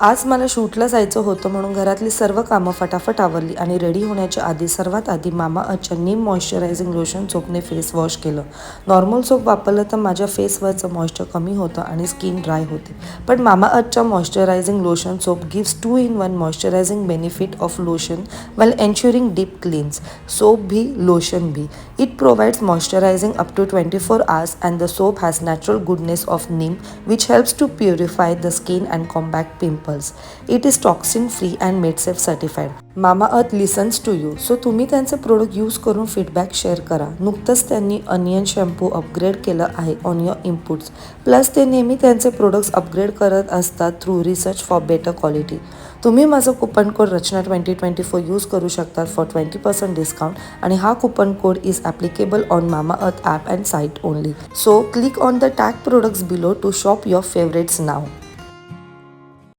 आज मला शूटला जायचं होतं म्हणून घरातली सर्व कामं फटाफट आवरली आणि रेडी होण्याच्या आधी सर्वात आधी मामाअर्थच्या नीम मॉइश्चरायझिंग लोशन सोपने फेस वॉश केलं. नॉर्मल सोप वापरलं तर माझ्या फेसवरचं मॉइश्चर कमी होतं आणि स्किन ड्राय होते. पण मामाअर्थच्या moisturising lotion soap gives 2-in-1 moisturising benefit of lotion while ensuring deep cleans. Soap भी, lotion भी. It provides moisturizing up to 24 hours and the soap has natural goodness of neem which helps to purify the skin and combat pimples. It is toxin free and MadeSafe certified. Mamaearth listens to you. So तुम्ही त्यांचे product use करून feedback share करा. नुकतंच त्यांनी onion shampoo upgrade केलं आहे on your inputs. Plus ते नेहमी त्यांचे प्रोडक्ट्स अपग्रेड करत असतात through research for better quality. तुम्ही माझं कुपन कोड रचना 2024 यूज करू शकतात फॉर 20% डिस्काउंट आणि हा coupon code is applicable on Mamaearth app and site only. So click on the tag products below to shop your favourites now.